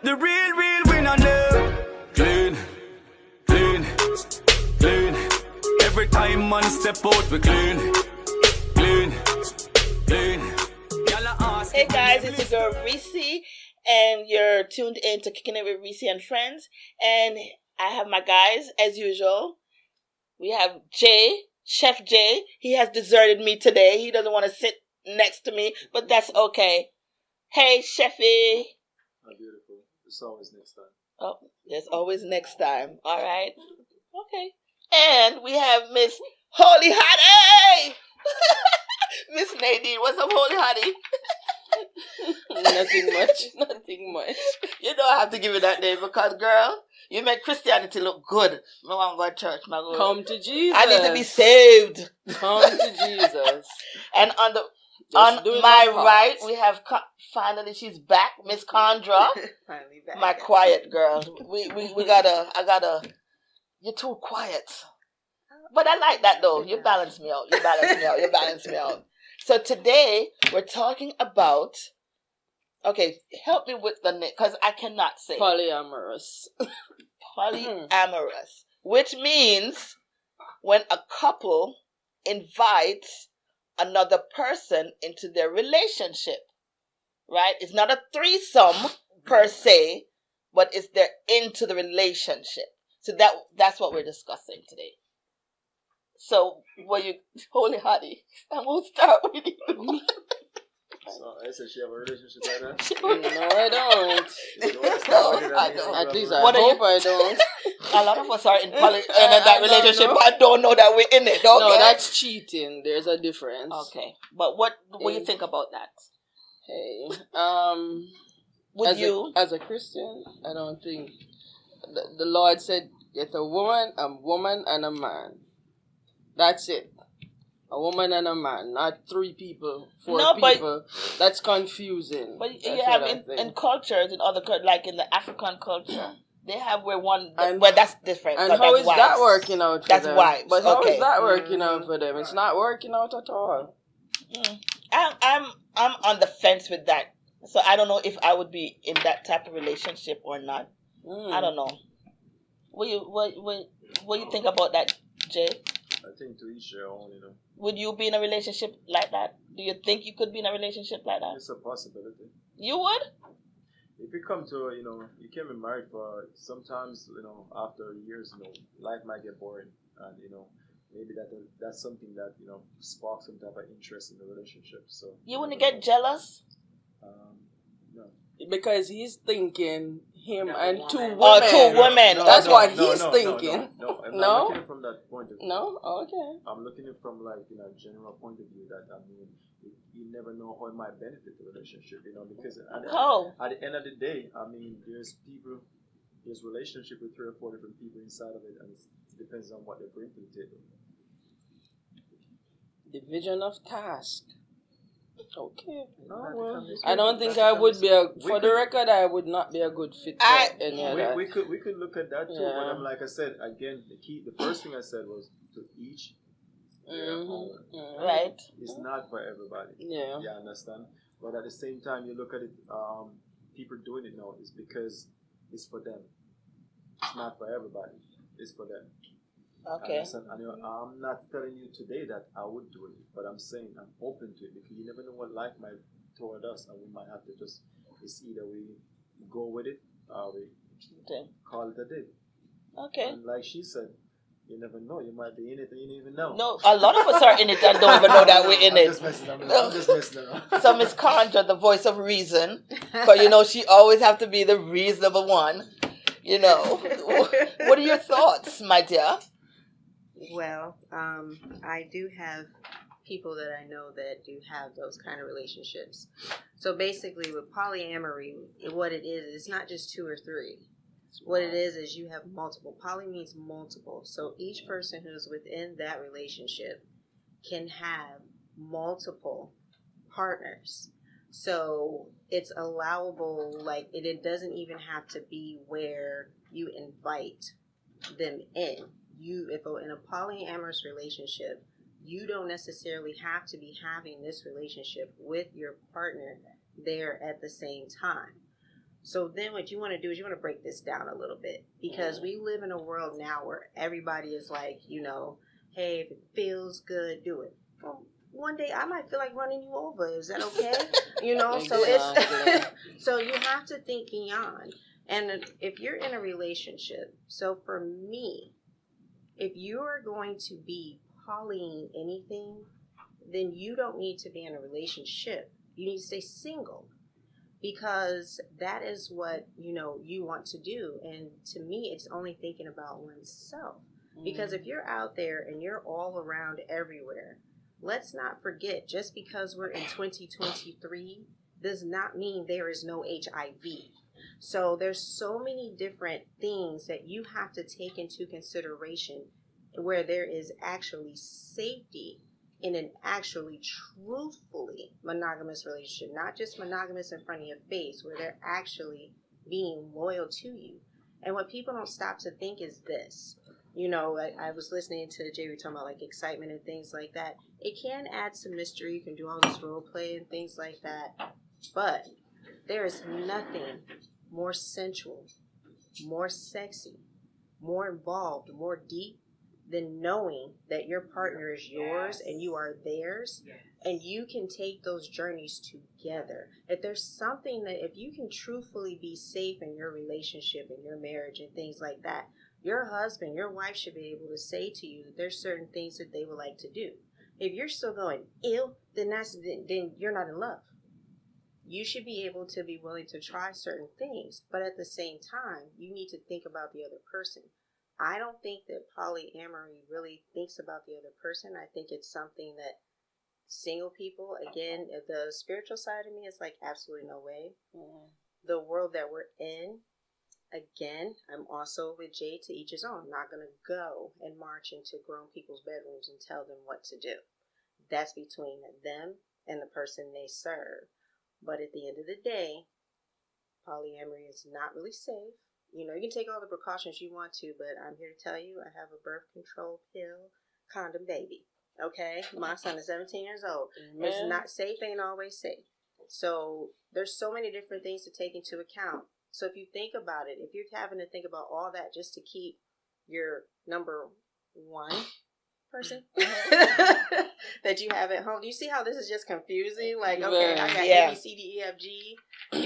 The real winner now. Clean, clean, clean. Every time man step out we clean, clean, clean. Hey guys, it's your girl Reecy, and you're tuned in to Kickin' It with Reecy and Frenz. And I have my guys as usual. We have Jay, Chef Jay. He has deserted me today. He doesn't want to sit next to me, but that's okay. Hey, Chefy. How beautiful. It's always next time. Oh, there's always next time. All right. Okay. And we have Miss Holy Hottie. Miss Nadine. What's up, Holy Hottie? Nothing much. You know I have to give you that name because, girl, you make Christianity look good. I want to go to church, my girl. Come to Jesus. I need to be saved. Come to Jesus. And on my right, we have finally she's back, Miss Condra. Finally back. My quiet girl. I gotta. You're too quiet. But I like that though. You balance me out. You balance me out. So today we're talking about. Okay, help me with the name because I cannot say Polyamorous. Polyamorous, which means when a couple invites another person into their relationship, right? It's not a threesome per se, but it's they're into the relationship. So that's what we're discussing today. So, Holy Hottie, I'm going to start with you. So, I said she have a relationship right now? No, I don't. I don't. At least I hope I don't. A lot of us are in that relationship, but I don't know that we're in it. Okay? No, that's cheating. There's a difference. Okay. But what do you think about that? Hey, as a Christian, I don't think the Lord said get a woman, and a man. That's it. A woman and a man, not 3 people, 4 people. That's confusing. But you have in cultures, in other like in the African culture, they have where that's different. And how is that working out for them? That's wives. But how is that working out for them? It's not working out at all. I'm on the fence with that. So I don't know if I would be in that type of relationship or not. I don't know. What you think about that, Jay? I think to each their own, you know. Would you be in a relationship like that? Do you think you could be in a relationship like that? It's a possibility. You would? If you come to, you can be married for sometimes, after years, life might get boring. And, maybe that's something that, sparks some type of interest in the relationship. So you wouldn't get jealous? No. Because he's thinking him and 2 women. Oh, 2 women. That's what he's thinking. No, I'm not looking at it from that point of view. No? Okay. I'm looking at it from a general point of view that, you never know how it might benefit the relationship, because at the end of the day, there's relationship with 3 or 4 different people inside of it, and it depends on what they bring to the table. Division of task. Okay. I don't think I would be for the record, I would not be a good fit for any of that. We could look at that too, but like I said, again, the first thing I said was to each their own. Right. It's not for everybody. Yeah. You understand? But at the same time, you look at it, people doing it now is because it's for them. It's not for everybody. It's for them. Okay. I'm not telling you today that I would do it, but I'm saying I'm open to it because you never know what life might throw at us, and we might have to it's either we go with it or we call it a day. Okay. And like she said, you never know. You might be in it and you don't even know. No, a lot of us are in it and don't even know that we're in it. I'm just messing around. So Miss Condra, the voice of reason, but she always have to be the reasonable one. What are your thoughts, my dear? Well, I do have people that I know that do have those kind of relationships. So basically with polyamory, what it is, it's not just 2 or 3. What it is you have multiple. Poly means multiple. So each person who's within that relationship can have multiple partners. So it's allowable, it doesn't even have to be where you invite them in. If in a polyamorous relationship, you don't necessarily have to be having this relationship with your partner there at the same time. So then what you want to do is you want to break this down a little bit, because we live in a world now where everybody is like, hey, if it feels good, do it. Well, one day I might feel like running you over. Is that okay? So it's so you have to think beyond. And if you're in a relationship, so for me, if you are going to be polying anything, then you don't need to be in a relationship. You need to stay single, because that is what you want to do. And to me, it's only thinking about oneself. Because if you're out there and you're all around everywhere, let's not forget, just because we're in 2023 does not mean there is no HIV. So there's so many different things that you have to take into consideration where there is actually safety in an actually truthfully monogamous relationship, not just monogamous in front of your face, where they're actually being loyal to you. And what people don't stop to think is this. I was listening to Jay talking about like excitement and things like that. It can add some mystery. You can do all this role play and things like that. But there is nothing more sensual, more sexy, more involved, more deep than knowing that your partner is yours and you are theirs, and you can take those journeys together. If there's something that, if you can truthfully be safe in your relationship and your marriage and things like that, your husband, your wife should be able to say to you that there's certain things that they would like to do. If you're still going, ew, then you're not in love. You should be able to be willing to try certain things, but at the same time, you need to think about the other person. I don't think that polyamory really thinks about the other person. I think it's something that single people, again, the spiritual side of me is like, absolutely no way. The world that we're in, again, I'm also with Jay, to each his own. I'm not going to go and march into grown people's bedrooms and tell them what to do. That's between them and the person they serve. But at the end of the day, polyamory is not really safe. You can take all the precautions you want to, but I'm here to tell you, I have a birth control pill condom baby. Okay? My son is 17 years old. It's not safe, ain't always safe. So there's so many different things to take into account. So if you think about it, if you're having to think about all that just to keep your number one person that you have at home. Do you see how this is just confusing? Like, okay, I got A, B, C, D, E, F, G,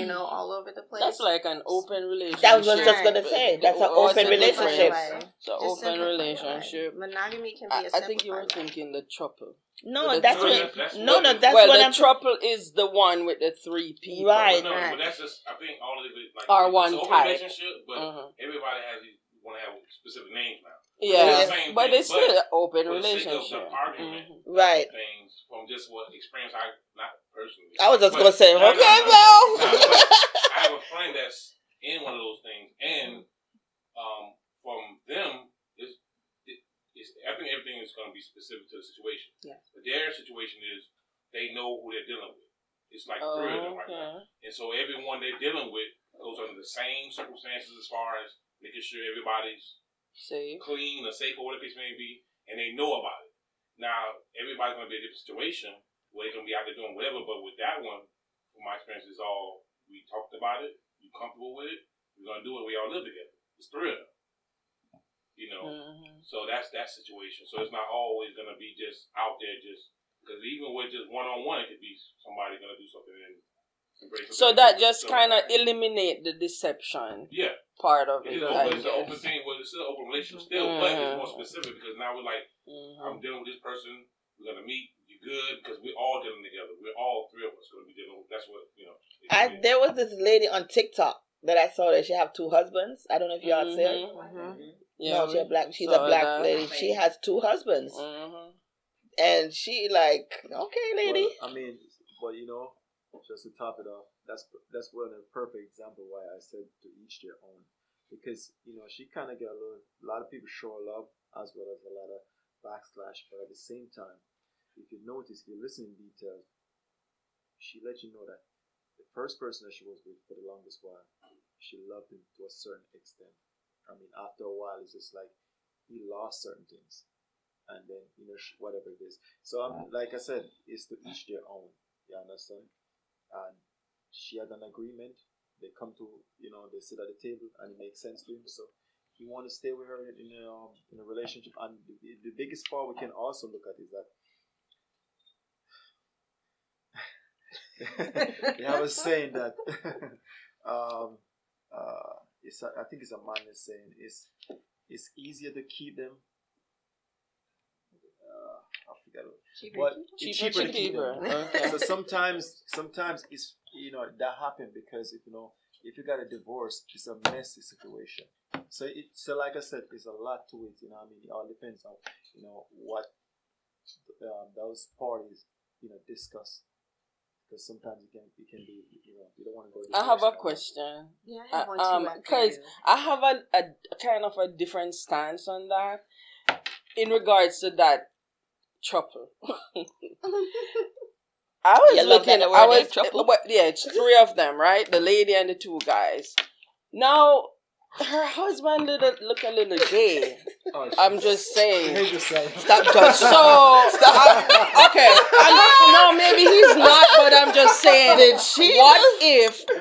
all over the place. That's like an open relationship. That was what I was just going to say. That's an open relationship. It's an open relationship. Monogamy can be a I think you were thinking the triple. No, that's what. That's what the I'm. triple is the one with the 3 people. Right. But that's just. I think all of it like are one it's an type. relationship, but everybody want to have specific names now. Yeah, but it's still an open relationship. For the sake of the argument, right. Things from just what experience I not personally. I was just going to say, okay, I have a friend that's in one of those things, and from them, I think everything is going to be specific to the situation. Yeah. But their situation is they know who they're dealing with. It's like 3 of them right now, and so everyone they're dealing with goes under the same circumstances as far as making sure everybody's safe, clean, or safe, or whatever the case may be, and they know about it. Now, everybody's going to be in a different situation where they're going to be out there doing whatever, but with that one, from my experience, is all we talked about it, you're comfortable with it, we're going to do it, we all live together. It's 3 of them. So that's that situation. So it's not always going to be just out there because even with just one-on-one, it could be somebody going to do something and so that just kind of eliminate the deception part of it. It's an open thing. Well, it's still an open relationship still, but it's more specific because now we're like, I'm dealing with this person. We're going to meet. You good? Because we're all dealing together. We're all 3 of us going to be dealing with. That's what, There was this lady on TikTok that I saw that she have 2 husbands. I don't know if y'all see her. Yeah, no, she's a black lady. She has 2 husbands. And she like, okay, lady. Well, I mean, but just to top it off, that's one of the perfect example why I said to each their own, because she kind of got a lot of people show her love as well as a lot of backslash, but at the same time, if you notice, if you listen in detail, she let you know that the first person that she was with for the longest while, she loved him to a certain extent. I mean, after a while, it's just like he lost certain things, and then whatever it is. So like I said, it's to each their own. You understand? And she had an agreement they come to, they sit at the table and it makes sense to him. So he want to stay with her in a relationship. And the biggest part we can also look at is that they have a saying that I think it's a man that's saying it's easier to keep them. I forget it. It's cheaper to keep them. Okay. So sometimes it's that happen because if you got a divorce, it's a messy situation. So like I said, there's a lot to it. I mean, it all depends on what those parties discuss. Because sometimes it can be you don't want to go. I have a question. Yeah, I have one too. Because I have a kind of a different stance on that in regards to that trouble. I was looking. It's 3 of them, right? The lady and the 2 guys. Now, her husband look a little gay. Oh, I'm just saying. Stop judging. Okay. No, maybe he's not, but I'm just saying. Did she?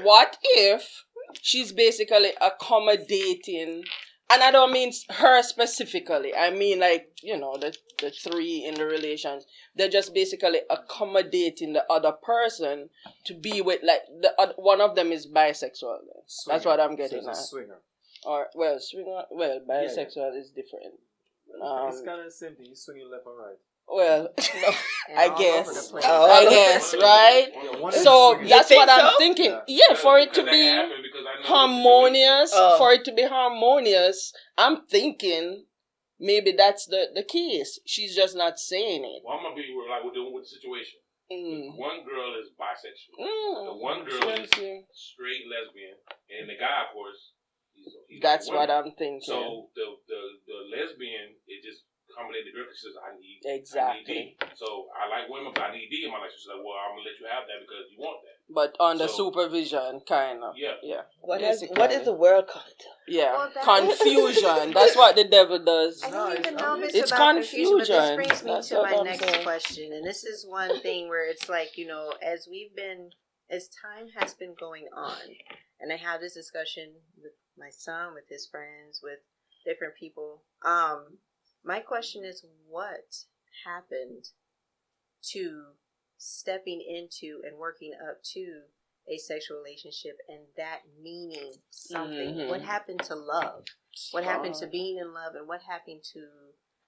What if she's basically accommodating? And I don't mean her specifically. I mean, like, the 3 in the relations. They're just basically accommodating the other person to be with, like, one of them is bisexual. That's what I'm getting at. Swinger. Or, swinger, bisexual is different. It's kind of the same thing. He's swinging left and right. Well, I guess. I guess, right? So that's what I'm thinking. Yeah, for it to be harmonious, I'm thinking maybe that's the case. She's just not saying it. Well, I'm gonna be like with the situation. One girl is bisexual. The one girl is straight lesbian, and the guy, of course, he's that's like what I'm thinking. So the lesbian is just accommodating the girl because she says, I need exactly. D. So I like women, but I need D in my life. She's like, well, I'm gonna let you have that because you want that. But under supervision, kind of. Yeah. What is the world called? Yeah, confusion. That's what the devil does. I don't even know if it's about confusion. But this brings me That's to my I'm next saying. question, and this is one thing where it's like, as time has been going on, and I have this discussion with my son, with his friends, with different people. My question is, what happened to stepping into and working up to a sexual relationship and that meaning something? Mm-hmm. What happened to love? What happened to being in love, and what happened to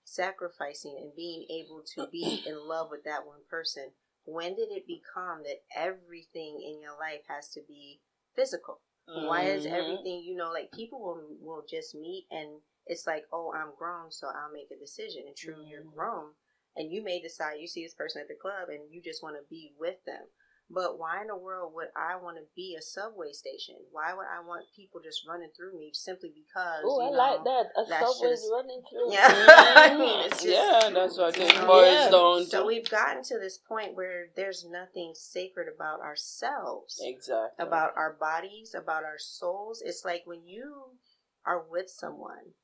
sacrificing and being able to be in love with that one person? When did it become that everything in your life has to be physical? Mm-hmm. Why is everything, like people will just meet and it's like, oh, I'm grown, so I'll make a decision. And true, you're grown, and you may decide you see this person at the club and you just want to be with them. But why in the world would I want to be a subway station? Why would I want people just running through me simply because? Oh, I like that. A subway's running through. Yeah, I mean, it's just that's what it boils down to. So we've gotten to this point where there's nothing sacred about ourselves. Exactly. About our bodies, about our souls. It's like when you are with someone,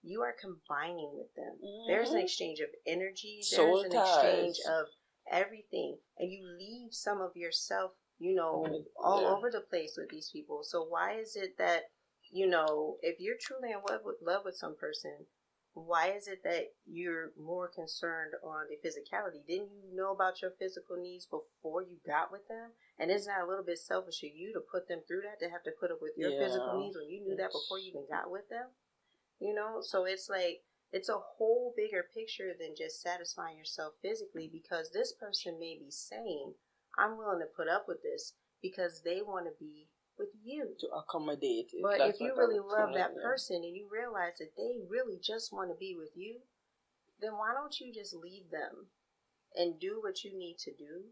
you are combining with them. There's an exchange of energy. There's an exchange of everything. And you leave some of yourself, all over the place with these people. So why is it that, if you're truly in love with some person, why is it that you're more concerned on the physicality? Didn't you know about your physical needs before you got with them? And isn't that a little bit selfish of you to put them through that, to have to put up with your physical needs when you knew that before you even got with them? So it's like, it's a whole bigger picture than just satisfying yourself physically, because this person may be saying, I'm willing to put up with this because they want to be with you. To accommodate it. But if you really love that person and you realize that they really just want to be with you, then why don't you just leave them and do what you need to do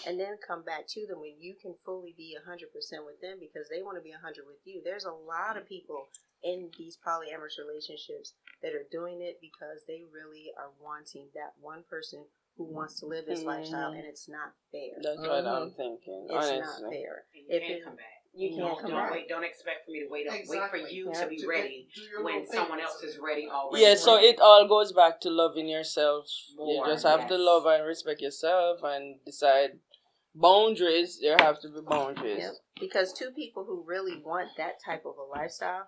and then come back to them when you can fully be 100% with them because they want to be 100 with you? There's a lot of people in these polyamorous relationships that are doing it because they really are wanting that one person who wants to live this lifestyle, and it's not fair. That's what I'm thinking. It's not fair. You can't come back. You can't come back. Don't expect for me to wait for you to be ready when someone else is ready already. Yeah, so it all goes back to loving yourself. More, you just have to love and respect yourself and decide boundaries. There have to be boundaries. Yep. Because two people who really want that type of a lifestyle,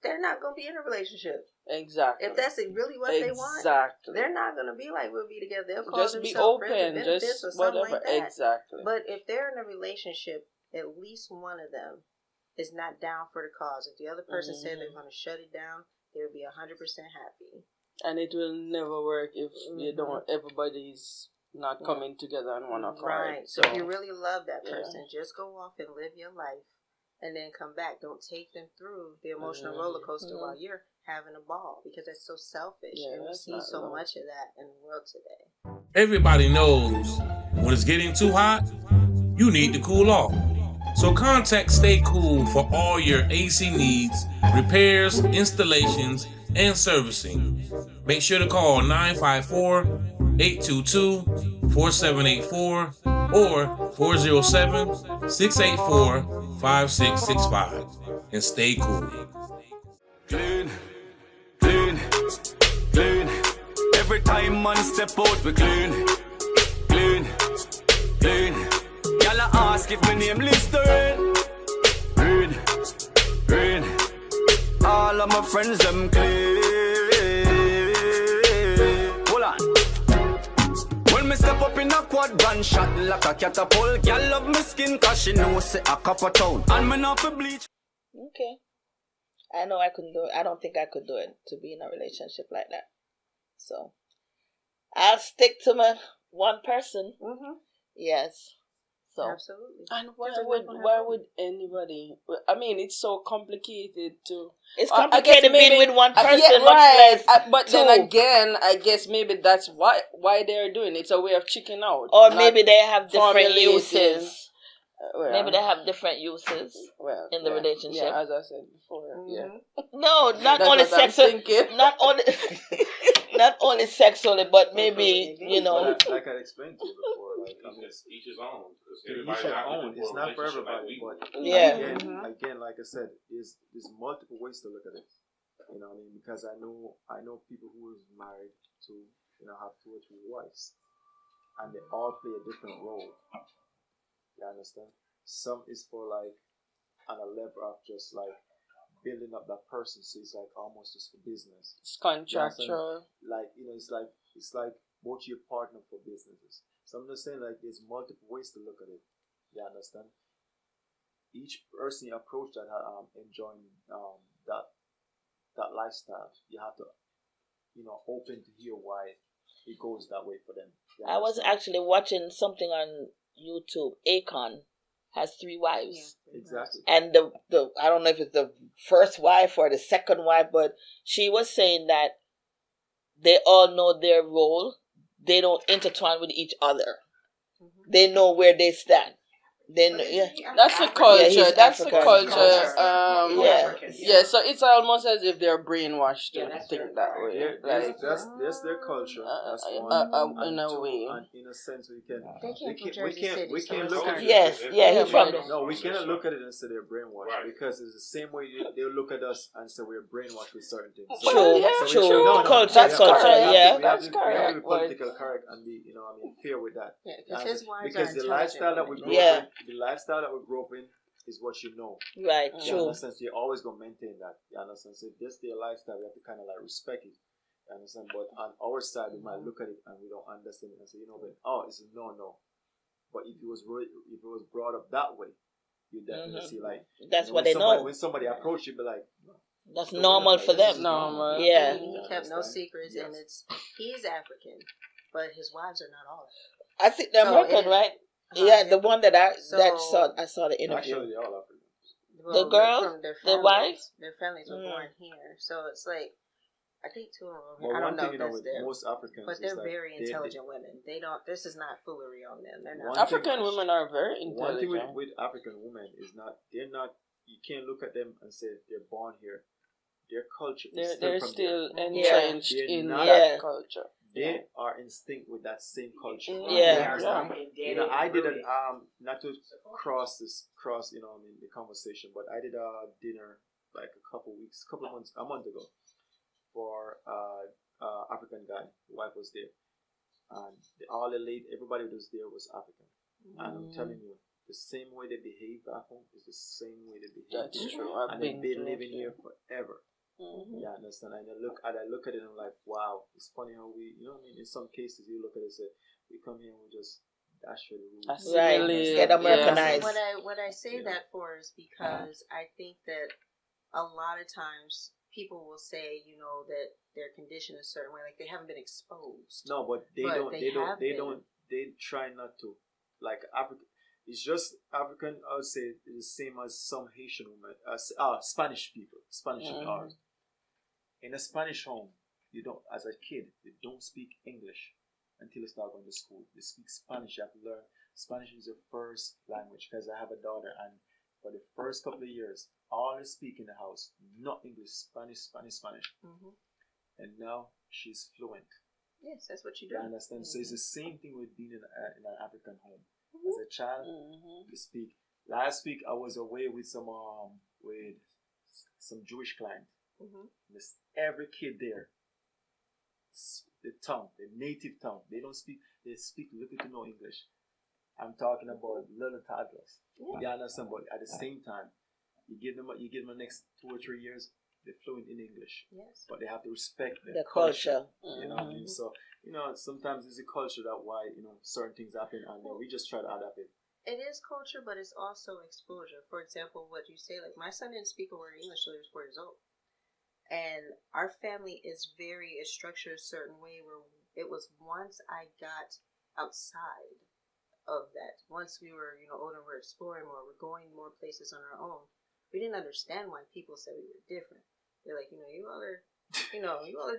they're not going to be in a relationship. Exactly. If that's really what they want, exactly, they're not going to be like, we'll be together. They'll call just be themselves friends open, with benefits just or something whatever. like that. Exactly. But if they're in a relationship, at least one of them is not down for the cause. If the other person said they're going to shut it down, they'll be 100% happy. And it will never work if you don't. Everybody's not coming together on one accord. Right. So if you really love that person, just go off and live your life, and then come back. Don't take them through the emotional roller coaster while you're having a ball, because that's so selfish, and we see so much of that in the world today. Everybody knows when it's getting too hot, you need to cool off. So contact Stay Cool for all your AC needs, repairs, installations, and servicing. Make sure to call 954-822-4784 or 407-684-5665 and stay cool. Clean, clean, clean. Every time man step out, we clean, clean, clean. Y'all ask if my name Listerine. Rain, rain. All of my friends them clean. Hold on. When me step up in a quad gun shot like a catapult, y'all love my skin 'cause she know say a copper town. And me not for bleach. Okay. I know I couldn't do it. I don't think I could do it to be in a relationship like that. So I'll stick to my one person. Yes. So Absolutely. And why would anybody? I mean, it's so complicated to. it's I guess complicated being maybe- with one person, yeah, much right. less But two. then again, I guess maybe that's why they're doing it. It's a way of checking out, Or not maybe they have different formulating. uses. Well, Maybe they have different uses well, in the yeah. relationship. Yeah, as I said before. Yeah, No, not That's only what I'm sexual, thinking. not only, not only sexually, but maybe But like I explained to you before, like I mean, Each his own. Because each everybody's their not own. looking It's for a not for relationship like everybody, we but want. Yeah. again, like I said, there's multiple ways to look at it. You know what I mean? Because I know people who is married to have 2 or 3 wives, and they all play a different role. You understand? Some is for like on a level of just like building up that person, so it's like almost just for business. It's contractual. Like it's like both your partner for businesses. So I'm just saying, like, there's multiple ways to look at it. You understand? Each person you approach that enjoying that lifestyle, you have to open to hear why it goes that way for them. You I was understand? actually watching something on YouTube. Akon has 3 wives. Exactly. And the I don't know if it's the first wife or the second wife, but she was saying that they all know their role. They don't intertwine with each other. They know where they stand. Then That's the culture. he's That's the African. culture. Yeah. Yeah. So it's almost as if they're brainwashed to Yeah, that's think right. that way. Yeah, Like, that's their culture. That's one. in a two, way. and in a sense, we can They came from we Jersey can't City, we so can't it's look at not- it. Yes, yeah, he's from there. No, we cannot look at it and say they're brainwashed, Right. because it's the same way they'll look at us and say we're brainwashed with certain things. True, yeah, true. true. Culture, That's culture, correct. yeah. We have That's to be correct. political correct and be fair with that. Yeah, because his wives Because are the intelligent lifestyle that we women. grew Yeah. up in, is what you know. Right, You true. understand? So you're always gonna maintain that. You understand? So if this their lifestyle, we have to kind of like respect it. You understand? But on our side, we might look at it and we don't understand it and say, it's a no. But if it was brought up that way, you definitely see like That's what when they know. When somebody approach you, be like, That's normal for this them. is Normal. Yeah. He kept no Understand? secrets, and Yes. he's African, but his wives are not all. I think they're So American, it- right? Uh-huh. Yeah, the one that I So- saw the interview. Actually, they all African. Well, girls? from their The families, wives? their families were Mm. born here, so it's like I think 2 of them. But I one don't know thing if that's with there, most Africans, but is they're like very intelligent women. They don't. This is not foolery on them. They're not. One African thing- women are very One thing intelligent. with African women is they're not. You can't look at them and say they're born here. Their culture is They're from still there. entrenched They're in not- that Yeah. culture. They are instinct with that same culture. Yeah. I did it. Not to cross the conversation, but I did a dinner like a month ago, for African guy. The wife was there, and everybody who was there was African. And I'm telling you, the same way they behave back home is the same way they behave That's here. true. And they've been living here forever. Mm-hmm. Yeah, understand. And I look at it and I'm like, wow, it's funny how we, you know what I mean? In some cases, you look at it and say, we come here and we just dash with the rules. Right. Get Americanized. What I say that for is because I think that a lot of times people will say, you know, that they're conditioned a certain way, like they haven't been exposed. No, but they try not to. Like African, it's just African. I would say it's the same as some Haitian women, Spanish people, are. In a Spanish home, you don't, as a kid, you don't speak English until you start going to school. You speak Spanish. You have to learn Spanish is your first language. Because I have a daughter, and for the first couple of years, all I speak in the house, not English, Spanish. Mm-hmm. And now she's fluent. Yes, that's what you do. You understand? So it's the same thing with being in an African home. As a child, you speak. Last week I was away with some Jewish clients. Every kid there, the native tongue. They don't speak. They speak little to no English. I'm talking about little toddlers. Yeah. You understand? But at the same time, you give them the next 2 or 3 years, they're fluent in English. Yes. But they have to respect the culture. You know what I mean? So, you know, sometimes it's a culture that why, you know, certain things happen and we just try to adapt it. It is culture, but it's also exposure. For example, what you say, like my son didn't speak a word of English till he was 4 years old. And our family is structured a certain way where it was once I got outside of that, once we were, you know, older, we're exploring more, we're going more places on our own. We didn't understand why people said we were different. They're like, you all are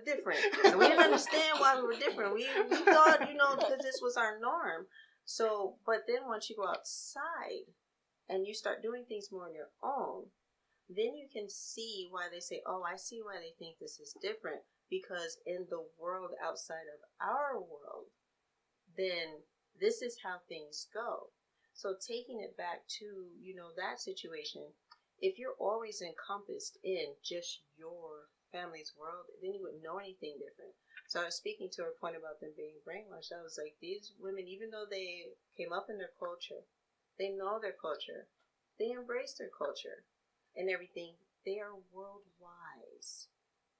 different. And we didn't understand why we were different. We thought, you know, because this was our norm. So, but then once you go outside and you start doing things more on your own, then you can see why they say, oh, I see why they think this is different. Because in the world outside of our world, then this is how things go. So taking it back to, you know, that situation, if you're always encompassed in just your family's world, then you wouldn't know anything different. So I was speaking to her point about them being brainwashed. I was like, these women, even though they came up in their culture, they know their culture, they embrace their culture and everything. They are world wise.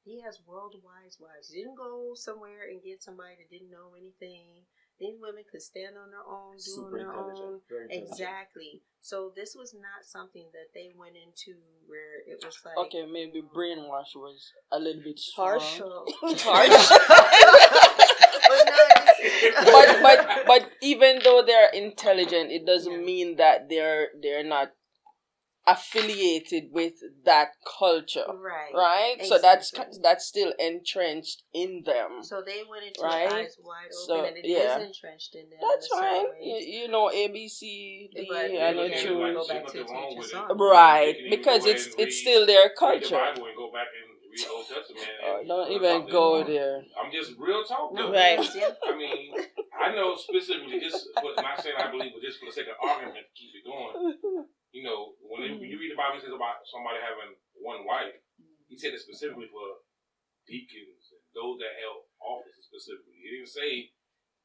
He has world wise wives. He didn't go somewhere and get somebody that didn't know anything. These women could stand on their own, do on their own. Exactly. So this was not something that they went into where it was like... Okay, maybe brainwash was a little bit partial. but even though they're intelligent, it doesn't mean that they're not affiliated with that culture, right? Exactly. So that's still entrenched in them. So they went into eyes wide open, and it is entrenched in them. That's fine. You know, ABC, D, and you choose. Go back to right, because it's still their culture. Read the Bible and go back and read the Old Testament. Don't even go there. I'm just real talk. No, right. I mean, I know specifically this, but not saying I believe, but just for the sake of argument, to keep it going. You know, when you read the Bible, it says about somebody having one wife. He said it specifically for deacons and those that held offices specifically. He didn't say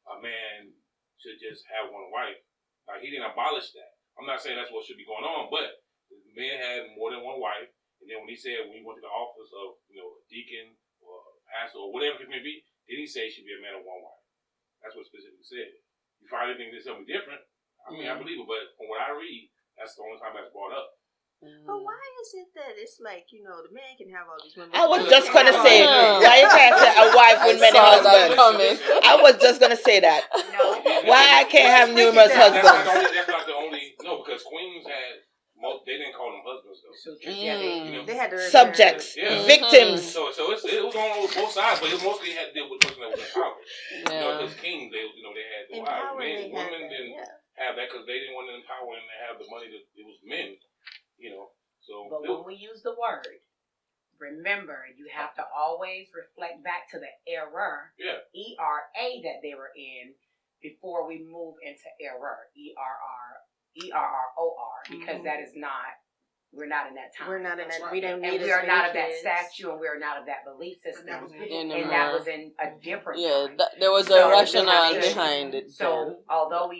a man should just have one wife. Like, he didn't abolish that. I'm not saying that's what should be going on, but the man had more than one wife. And then when he said when he went to the office of, you know, a deacon or a pastor or whatever it may be, then he said he should be a man of one wife. That's what specifically said. You find anything that's something different, I mean, I believe it, but from what I read, that's the only time that's brought up. But why is it that it's like, you know, the man can have all these women? I was just going to say, why you can't say a wife with many husbands? I was just going to say that. No. Why I can't have numerous husbands? That's not the only, no, because queens had, they didn't call them husbands, though. They had subjects, victims. So it was on both sides, but it mostly had to deal with the person that was in power. You know, because kings, they had the wives. Women didn't have that because they didn't want to empower and have the money. It was men. You know, so. But when we use the word, remember, you have to always reflect back to the error, ERA, that they were in before we move into error, ERROR, because that is not, we're not in that time. We're not in that, we don't need and we are not of that statue, and we are not of that belief system. And that was in a different time. There was a rationale behind it. So, although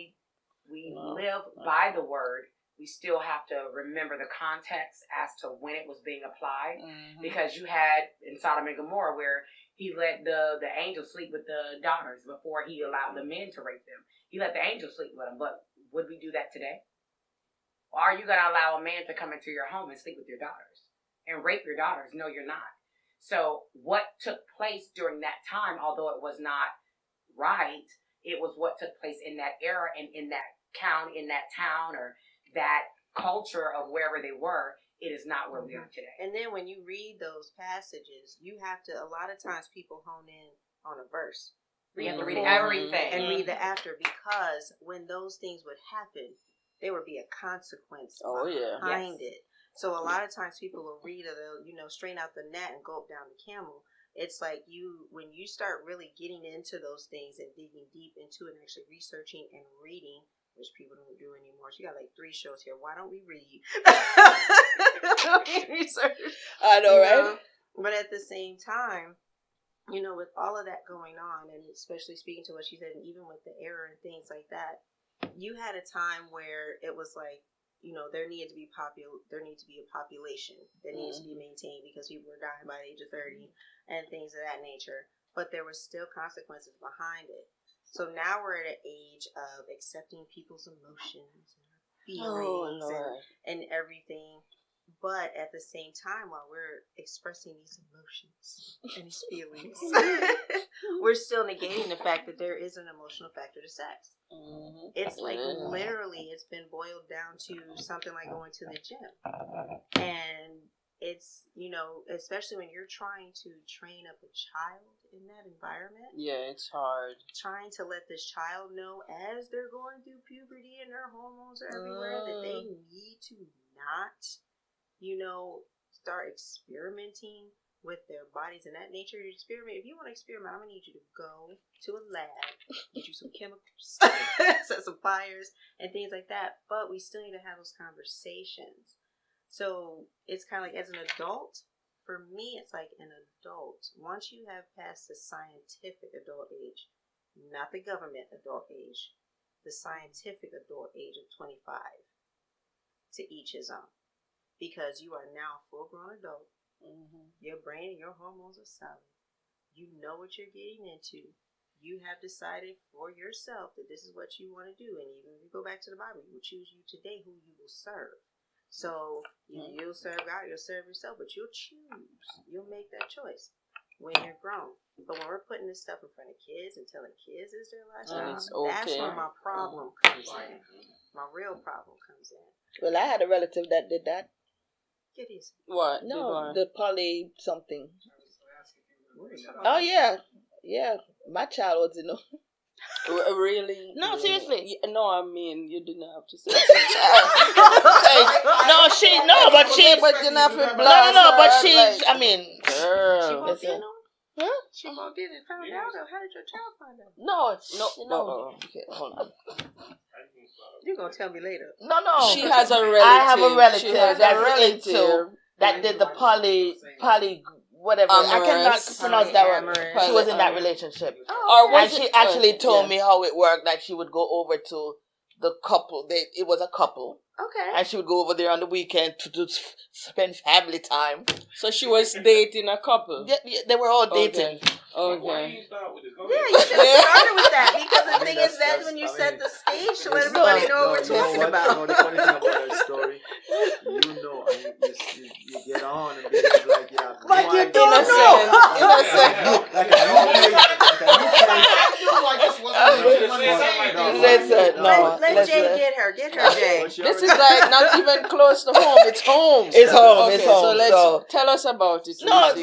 we live by the word, we still have to remember the context as to when it was being applied. Mm-hmm. Because you had in Sodom and Gomorrah where he let the angels sleep with the daughters before he allowed the men to rape them. He let the angels sleep with them. But would we do that today? Or are you going to allow a man to come into your home and sleep with your daughters and rape your daughters? No, you're not. So what took place during that time, although it was not right, it was what took place in that era and in that town or that culture of wherever they were. It is not where we are today. And then when you read those passages, you have to, a lot of times people hone in on a verse. We have to read everything. And read the after, because when those things would happen, there would be a consequence behind it. So a lot of times people will read it, straighten out the gnat and gulp down the camel. It's like when you start really getting into those things and digging deep into it and actually researching and reading, which people don't do anymore. She got like 3 shows here. Why don't we read? Research. I know, right? But at the same time, with all of that going on, and especially speaking to what she said, and even with the error and things like that, you had a time where it was like, there needed to be a population that needs to be maintained because people were dying by the age of 30 and things of that nature. But there were still consequences behind it. So now we're at an age of accepting people's emotions and feelings and everything. But at the same time, while we're expressing these emotions and these feelings, we're still negating the fact that there is an emotional factor to sex. Mm-hmm. It's like literally, it's been boiled down to something like going to the gym. And it's, especially when you're trying to train up a child in that environment. Yeah, it's hard. Trying to let this child know as they're going through puberty and their hormones are everywhere that they need to not start experimenting with their bodies and that nature. You experiment. If you want to experiment, I'm going to need you to go to a lab, get you some chemicals, set some fires, and things like that. But we still need to have those conversations. So it's kind of like as an adult, for me, it's like an adult. Once you have passed the scientific adult age, not the government adult age, the scientific adult age of 25, to each his own. Because you are now a full-grown adult. Mm-hmm. Your brain and your hormones are solid. You know what you're getting into. You have decided for yourself that this is what you want to do. And even if you go back to the Bible, you will choose you today who you will serve. So you'll serve God, you'll serve yourself, but you'll choose. You'll make that choice when you're grown. But when we're putting this stuff in front of kids and telling kids it's their lifestyle, that's where my problem comes in. My real problem comes in. Well, I had a relative that did that. It is. What? No, the poly something. Oh, yeah. Yeah. My child was, Really? No, seriously. No, I mean, you didn't have to say but you're not for blast. No, but she, I mean, girl. She won't be on? Huh? She won't be found out, or how did your child find out? No. Okay, hold on. You're going to tell me later. No. She has a relative. I have a relative that did the poly, whatever. Amorous. I cannot pronounce that word. She was in that relationship. And she actually told me how it worked. Like she would go over to the couple. It was a couple. Okay. And she would go over there on the weekend to spend family time. So she was dating a couple? They were all dating. Okay. Why you start with this? Go Yeah, you should have started with that, because the thing is that when you set the stage to let everybody know what we're talking about. The funny thing about that story, you get on and behave like you have But no you idea. don't know. Let Jay get her. Get her, Jay. This is like not even close to home. It's home. It's home. Okay, it's home. So tell us about it. No,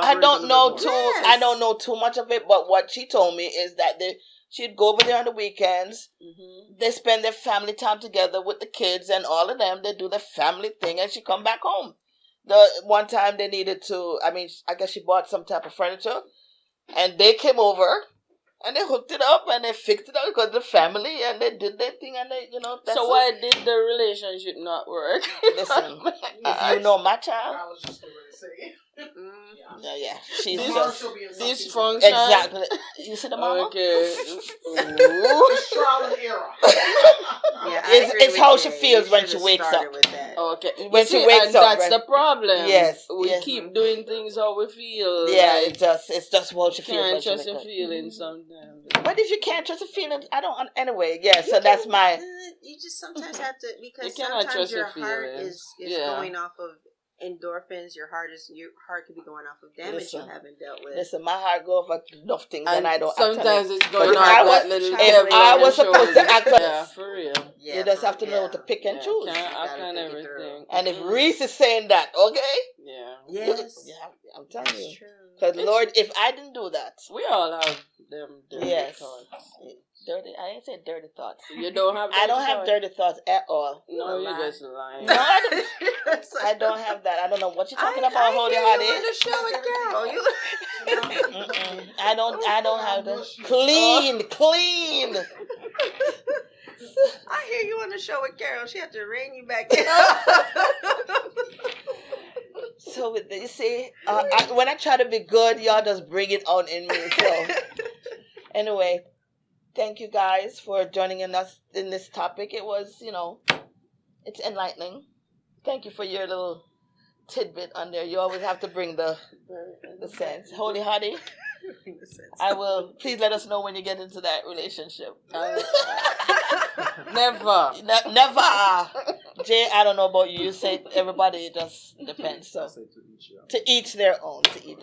I don't know too. Yes. I don't know too much of it. But what she told me is that she'd go over there on the weekends. Mm-hmm. They spend their family time together with the kids and all of them. They do the family thing, and she come back home. The one time they needed to. I mean, I guess she bought some type of furniture, and they came over. And they hooked it up and they fixed it up because the family, and they did their thing, and they, that's so why did the relationship not work? Listen, if you know my child. I was just going to say. Yeah. She's this function. Exactly. You see the mama? Okay. It's trial and error. It's how she feels when she wakes up. Okay. When she wakes up, that's the problem. Yes. We keep doing things how we feel. Yeah, like, it's just how she feels. Can't trust your feelings sometimes. But if you can't trust your feelings, I don't. Anyway, yeah. So that's my. You just sometimes have to, because You cannot sometimes trust your your heart feelings. is going off of endorphins. Your heart could be going off of damage you haven't dealt with. Listen, my heart go over enough things, and I don't. Sometimes it's going if on I that was, little if devil I on was your supposed to shoulder. act, Yeah, for real. you just have to know to pick and choose. Can't act on everything. And if Reese is saying that, okay, Yes, yeah, I'm telling you, true. because Lord, if I didn't do that, We all have them dirty thoughts. Dirty. I ain't saying dirty thoughts. You don't have. I don't have dirty thoughts at all. No, you're just lying. No, I don't. I don't have that. I don't know what you're talking about, Holy Hardy. I don't have that. Clean. I hear you on the show with Carol. She had to rein you back in. So you see, when I try to be good, y'all just bring it on in me. So anyway, thank you guys for joining us in this topic. It was, it's enlightening. Thank you for your little tidbit on there. You always have to bring the sense. Holy Hardy, please let us know when you get into that relationship. Never. Never. Jay, I don't know about you. You say everybody, it just depends. So to each their own. Yeah.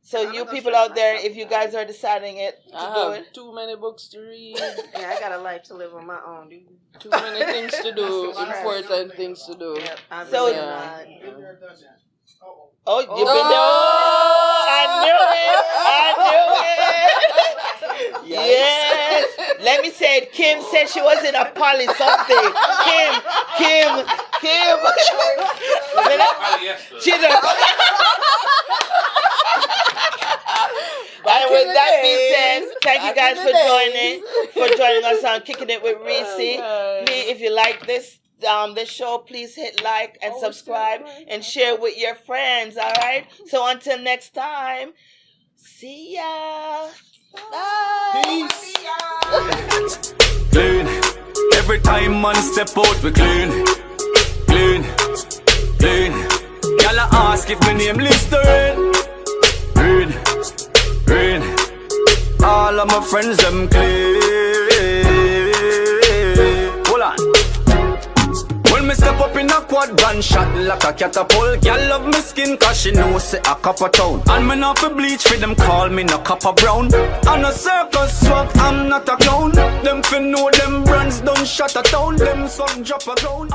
So you people out there, if you guys are deciding it to do it, too many books to read. Yeah, I got a life to live on my own, dude. Too many things to do. Important things to do. Yep, so you've been there. Oh, I knew it. Yes. Let me say it. Kim said she was in a poly something. Kim. She's a And with that being said, thank you guys for joining us on Kicking It with Reecy. Please, if you like this show, please hit like and subscribe and share with your friends. All right. So until next time, see ya. Bye. Peace. Clean. Every time man step out, we clean. Y'all ask if my name Listerine. Green. All of my friends them clean. Hold on. When me step up in a quad gunshot like a catapult, y'all love me skin cause she know say a copper town. And me not fi bleach for them call me no copper brown. On a circus swap, I'm not a clown. Them fi know them brands done shut a town. Them son drop a ground.